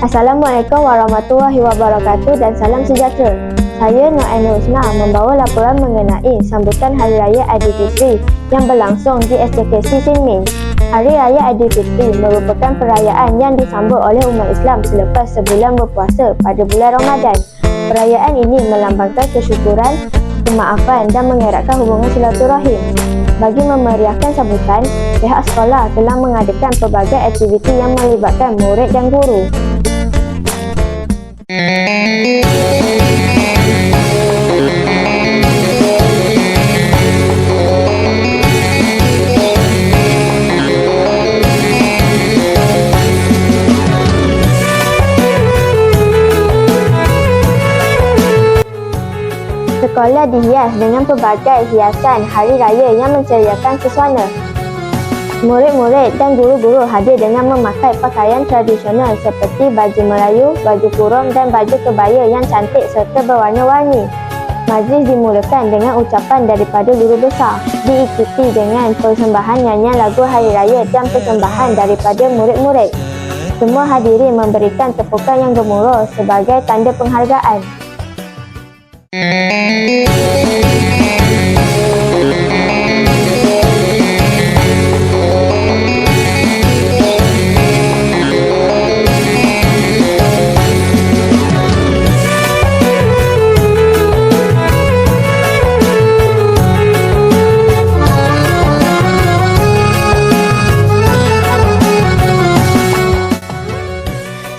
Assalamualaikum warahmatullahi wabarakatuh dan salam sejahtera. Saya Nur Ainul Husna membawa laporan mengenai sambutan Hari Raya Aidilfitri yang berlangsung di SJKC Sin Ming. Hari Raya Aidilfitri merupakan perayaan yang disambut oleh umat Islam selepas sebulan berpuasa pada bulan Ramadan. Perayaan ini melambangkan kesyukuran, kemaafan dan mengeratkan hubungan silaturahim. Bagi memeriahkan sambutan, pihak sekolah telah mengadakan pelbagai aktiviti yang melibatkan murid dan guru. Sekolah dihias dengan pelbagai hiasan hari raya yang menceriakan suasana. Murid-murid dan guru-guru hadir dengan memakai pakaian tradisional seperti baju Melayu, baju kurung dan baju kebaya yang cantik serta berwarna-warni. Majlis dimulakan dengan ucapan daripada guru besar, diikuti dengan persembahan nyanyian lagu Hari Raya dan persembahan daripada murid-murid. Semua hadirin memberikan tepukan yang gemuruh sebagai tanda penghargaan.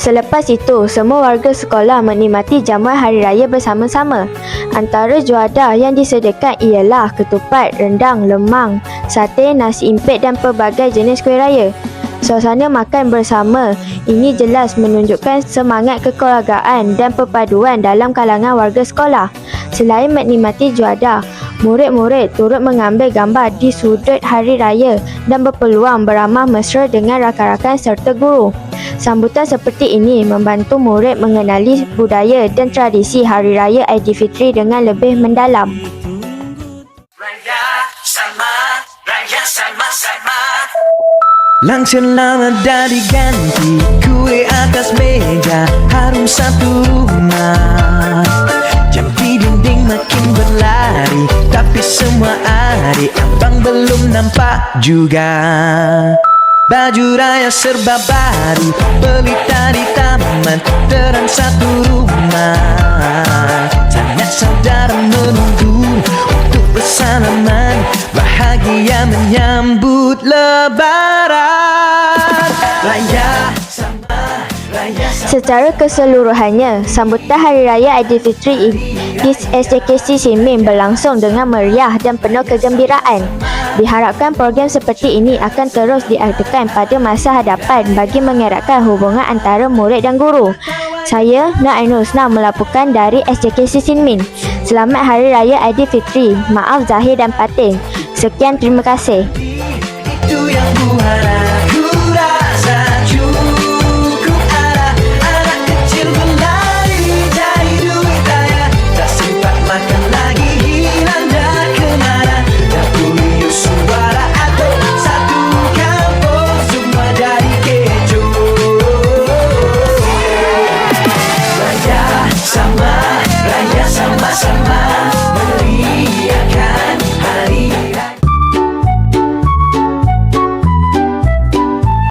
Selepas itu, semua warga sekolah menikmati jamuan hari raya bersama-sama. Antara juadah yang disediakan ialah ketupat, rendang, lemang, sate, nasi impit dan pelbagai jenis kuih raya. Suasana makan bersama ini jelas menunjukkan semangat kekeluargaan dan perpaduan dalam kalangan warga sekolah. Selain menikmati juadah, murid-murid turut mengambil gambar di sudut hari raya dan berpeluang beramah mesra dengan rakan-rakan serta guru. Sambutan seperti ini membantu murid mengenali budaya dan tradisi Hari Raya Aidilfitri dengan lebih mendalam. Langsung lama dah diganti, kue atas meja, harum satu rumah. Jam di dinding makin berlari, tapi semua adik abang belum nampak juga. Baju raya serba baru, beli tadi taman, terang satu rumah. Sanak saudara menunggu untuk bersalaman, bahagia menyambut lebaran. Raya sama raya sama. Secara keseluruhannya, sambutan Hari Raya Aidilfitri di SJKC Sin Ming berlangsung dengan meriah dan penuh kegembiraan. Diharapkan program seperti ini akan terus diadakan pada masa hadapan bagi mengeratkan hubungan antara murid dan guru. Saya, Nur Ainul Husna melaporkan dari SJKC Sin Ming. Selamat Hari Raya Aidilfitri. Maaf zahir dan batin. Sekian, terima kasih. Itu yang ku harap.